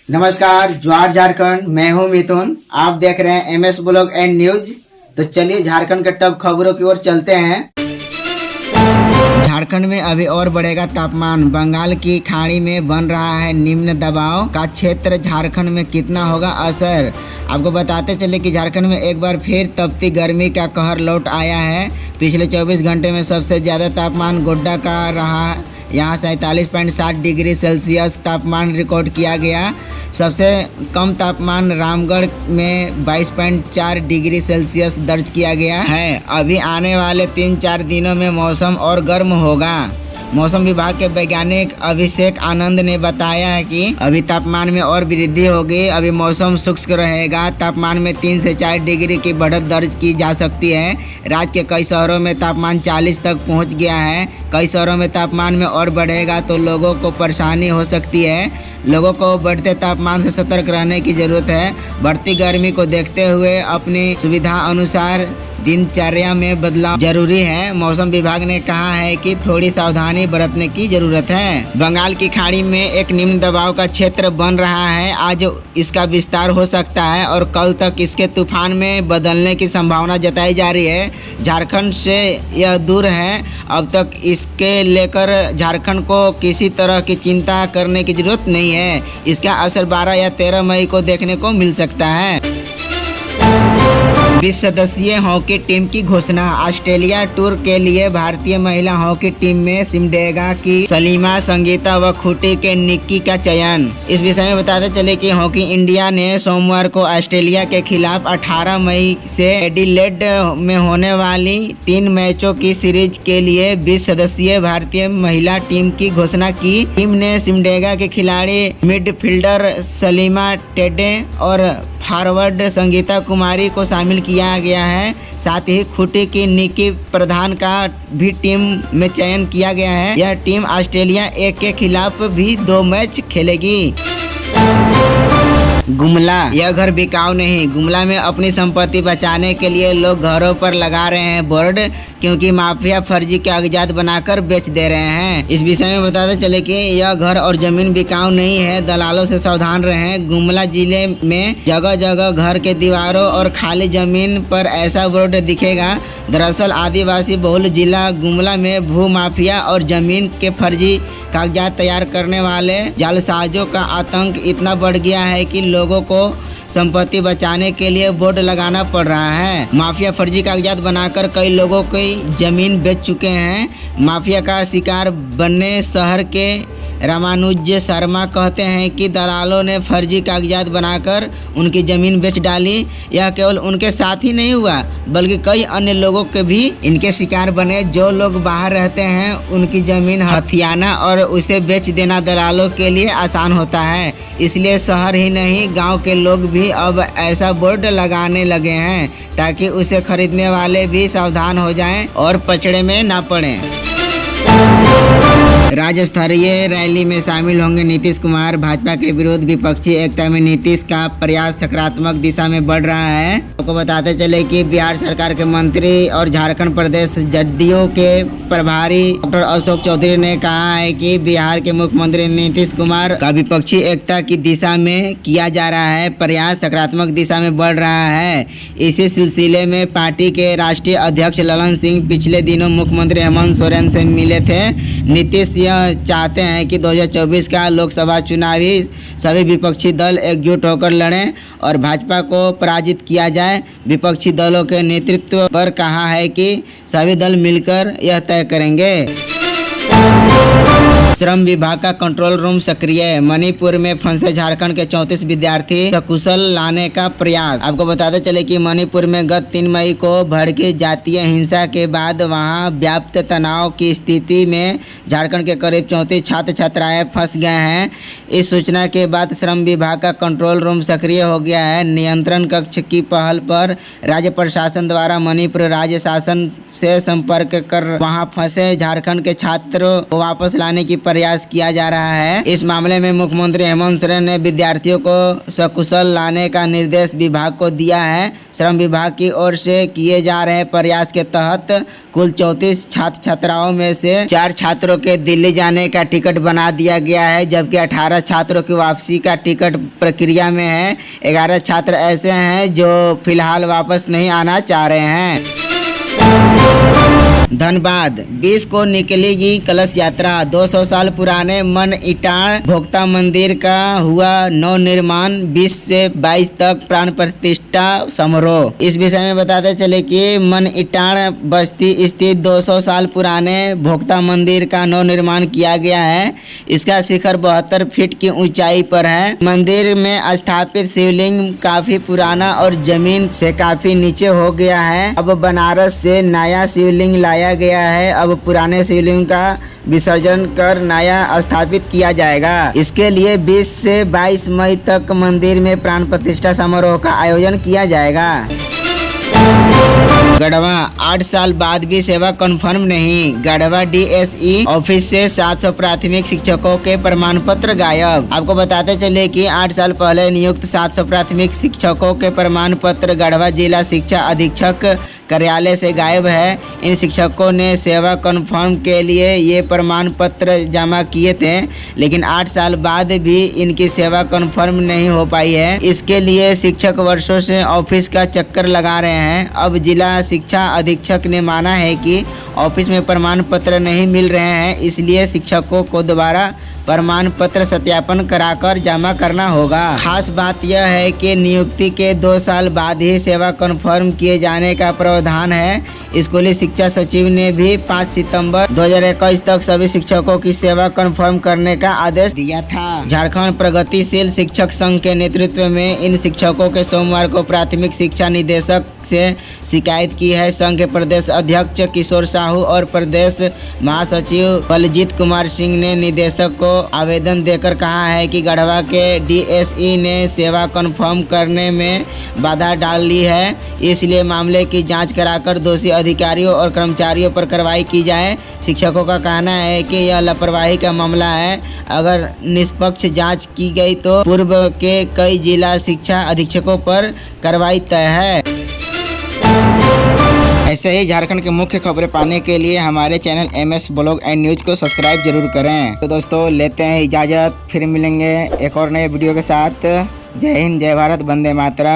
नमस्कार, ज्वार झारखंड। मैं हूं मिथुन। आप देख रहे हैं MS ब्लॉग एंड न्यूज। तो चलिए झारखंड के टॉप खबरों की ओर चलते हैं। झारखंड में अभी और बढ़ेगा तापमान। बंगाल की खाड़ी में बन रहा है निम्न दबाव का क्षेत्र। झारखंड में कितना होगा असर, आपको बताते चले कि झारखंड में एक बार फिर तपती गर्मी का कहर लौट आया है। पिछले 24 घंटे में सबसे ज़्यादा तापमान गोड्डा का रहा। यहाँ 47.7 डिग्री सेल्सियस तापमान रिकॉर्ड किया गया। सबसे कम तापमान रामगढ़ में 22.4 डिग्री सेल्सियस दर्ज किया गया है। अभी आने वाले 3-4 दिनों में मौसम और गर्म होगा। मौसम विभाग के वैज्ञानिक अभिषेक आनंद ने बताया है कि अभी तापमान में और वृद्धि होगी। अभी मौसम शुष्क रहेगा। तापमान में 3 से 4 डिग्री की बढ़त दर्ज की जा सकती है। राज्य के कई शहरों में तापमान 40 तक पहुंच गया है। कई शहरों में तापमान में और बढ़ेगा तो लोगों को परेशानी हो सकती है। लोगों को बढ़ते तापमान से सतर्क रहने की जरूरत है। बढ़ती गर्मी को देखते हुए अपनी सुविधा अनुसार दिनचर्या में बदलाव जरूरी है। मौसम विभाग ने कहा है कि थोड़ी सावधानी बरतने की जरूरत है। बंगाल की खाड़ी में एक निम्न दबाव का क्षेत्र बन रहा है। आज इसका विस्तार हो सकता है और कल तक इसके तूफान में बदलने की संभावना जताई जा रही है। झारखंड से यह दूर है। अब तक इसके लेकर झारखंड को किसी तरह की चिंता करने की जरूरत नहीं है। इसका असर 12 या 13 मई को देखने को मिल सकता है। 20 सदस्यीय हॉकी टीम की घोषणा। ऑस्ट्रेलिया टूर के लिए भारतीय महिला हॉकी टीम में सिमडेगा की सलीमा, संगीता व खूंटी के निक्की का चयन। इस विषय में बताते चले कि हॉकी इंडिया ने सोमवार को ऑस्ट्रेलिया के खिलाफ 18 मई से एडिलेड में होने वाली 3 मैचों की सीरीज के लिए 20 सदस्यीय भारतीय महिला टीम की घोषणा की। टीम ने सिमडेगा के खिलाड़ी मिडफील्डर सलीमा टेडे और फॉरवर्ड संगीता कुमारी को शामिल किया गया है। साथ ही खूंटी की निक्की प्रधान का भी टीम में चयन किया गया है। यह टीम ऑस्ट्रेलिया ए के खिलाफ भी 2 मैच खेलेगी। गुमला, यह घर बिकाऊ नहीं। गुमला में अपनी संपत्ति बचाने के लिए लोग घरों पर लगा रहे हैं बोर्ड, क्योंकि माफिया फर्जी कागजात बनाकर बेच दे रहे हैं। इस विषय में बताते चले कि यह घर और जमीन बिकाऊ नहीं है। दलालों से सावधान रहें। गुमला जिले में जगह जगह घर के दीवारों और खाली जमीन पर ऐसा बोर्ड दिखेगा। दरअसल आदिवासी बहुल जिला गुमला में भू माफिया और जमीन के फर्जी कागजात तैयार करने वाले जालसाजों का आतंक इतना बढ़ गया है कि लोगों को संपत्ति बचाने के लिए बोर्ड लगाना पड़ रहा है। माफिया फर्जी कागजात बनाकर कई लोगों की जमीन बेच चुके हैं। माफिया का शिकार बनने शहर के रामानुज शर्मा कहते हैं कि दलालों ने फर्जी कागजात बनाकर उनकी ज़मीन बेच डाली। यह केवल उनके साथ ही नहीं हुआ, बल्कि कई अन्य लोगों के भी इनके शिकार बने। जो लोग बाहर रहते हैं उनकी ज़मीन हथियाना और उसे बेच देना दलालों के लिए आसान होता है। इसलिए शहर ही नहीं, गांव के लोग भी अब ऐसा बोर्ड लगाने लगे हैं ताकि उसे खरीदने वाले भी सावधान हो जाएं और पचड़े में ना पड़ें। राज्य स्तरीय रैली में शामिल होंगे नीतीश कुमार। भाजपा के विरोध विपक्षी एकता में नीतीश का प्रयास सकारात्मक दिशा में बढ़ रहा है। आपको बताते चले कि बिहार सरकार के मंत्री और झारखंड प्रदेश जदयू के प्रभारी डॉक्टर अशोक चौधरी ने कहा है कि बिहार के मुख्यमंत्री नीतीश कुमार का विपक्षी एकता की दिशा में किया जा रहा है प्रयास सकारात्मक दिशा में बढ़ रहा है। इसी सिलसिले में पार्टी के राष्ट्रीय अध्यक्ष ललन सिंह पिछले दिनों मुख्यमंत्री हेमंत सोरेन से मिले थे। नीतीश यह चाहते हैं कि 2024 का लोकसभा चुनावी सभी विपक्षी दल एकजुट होकर लड़ें और भाजपा को पराजित किया जाए। विपक्षी दलों के नेतृत्व पर कहा है कि सभी दल मिलकर यह तय करेंगे। श्रम विभाग का कंट्रोल रूम सक्रिय। मणिपुर में फंसे झारखंड के 34 विद्यार्थी सकुशल लाने का प्रयास। आपको बताते चले कि मणिपुर में गत 3 मई को भड़की जातीय हिंसा के बाद वहां व्याप्त तनाव की स्थिति में झारखंड के करीब 34 छात्र छात्राएं फंस गए हैं। इस सूचना के बाद श्रम विभाग का कंट्रोल रूम सक्रिय हो गया है। नियंत्रण कक्ष की पहल पर राज्य प्रशासन द्वारा मणिपुर राज्य शासन से संपर्क कर वहां फंसे झारखंड के छात्रों को वापस लाने की प्रयास किया जा रहा है। इस मामले में मुख्यमंत्री हेमंत सोरेन ने विद्यार्थियों को सकुशल लाने का निर्देश विभाग को दिया है। श्रम विभाग की ओर से किए जा रहे प्रयास के तहत कुल 34 छात्र छात्राओं में से 4 छात्रों के दिल्ली जाने का टिकट बना दिया गया है, जबकि 18 छात्रों की वापसी का टिकट प्रक्रिया में है। 11 छात्र ऐसे हैं जो फिलहाल वापस नहीं आना चाह रहे हैं। धनबाद 20 को निकलेगी कलश यात्रा। 200 साल पुराने मन इटाण भोक्ता मंदिर का हुआ नवनिर्माण। 20 से 22 तक प्राण प्रतिष्ठा समारोह। इस विषय में बताते चले कि मन इटाण बस्ती स्थित 200 साल पुराने भोक्ता मंदिर का नवनिर्माण किया गया है। इसका शिखर 72 फीट की ऊंचाई पर है। मंदिर में स्थापित शिवलिंग काफी पुराना और जमीन से काफी नीचे हो गया है। अब बनारस से नया शिवलिंग लाया गया है। अब पुराने शिवलिंग का विसर्जन कर नया स्थापित किया जाएगा। इसके लिए 20 से 22 मई तक मंदिर में प्राण प्रतिष्ठा समारोह का आयोजन किया जाएगा। गढ़वा 8 साल बाद भी सेवा कन्फर्म नहीं। गढ़वा DSE ऑफिस से 700 प्राथमिक शिक्षकों के प्रमाण पत्र गायब। आपको बताते चले कि 8 साल पहले नियुक्त 700 प्राथमिक शिक्षकों के प्रमाण पत्र गढ़वा जिला शिक्षा अधीक्षक कार्यालय से गायब है। इन शिक्षकों ने सेवा कन्फर्म के लिए ये प्रमाण पत्र जमा किए थे, लेकिन 8 साल बाद भी इनकी सेवा कन्फर्म नहीं हो पाई है। इसके लिए शिक्षक वर्षों से ऑफिस का चक्कर लगा रहे हैं। अब जिला शिक्षा अधीक्षक ने माना है कि ऑफिस में प्रमाण पत्र नहीं मिल रहे हैं, इसलिए शिक्षकों को दोबारा प्रमाण पत्र सत्यापन कराकर जमा करना होगा। खास बात यह है कि नियुक्ति के 2 साल बाद ही सेवा कन्फर्म किए जाने का प्रावधान है। स्कूली शिक्षा सचिव ने भी 5 सितंबर 2021 तक सभी शिक्षकों की सेवा कन्फर्म करने का आदेश दिया था। झारखंड प्रगतिशील शिक्षक संघ के नेतृत्व में इन शिक्षकों के सोमवार को प्राथमिक शिक्षा निदेशक से शिकायत की है। संघ के प्रदेश अध्यक्ष किशोर साहू और प्रदेश महासचिव बलजीत कुमार सिंह ने निदेशक को आवेदन देकर कहा है कि गढ़वा के DSE ने सेवा कन्फर्म करने में बाधा डाल ली है, इसलिए मामले की जांच कराकर दोषी अधिकारियों और कर्मचारियों पर कार्रवाई की जाए। शिक्षकों का कहना है कि यह लापरवाही का मामला है। अगर निष्पक्ष जांच की गई तो पूर्व के कई जिला शिक्षा अधीक्षकों पर कार्रवाई तय है। ऐसे ही झारखंड की मुख्य खबरें पाने के लिए हमारे channel MS blog and news को सब्सक्राइब जरूर करें। तो दोस्तों लेते हैं इजाज़त, फिर मिलेंगे एक और नए वीडियो के साथ। जय हिंद, जय भारत, वंदे मातरम।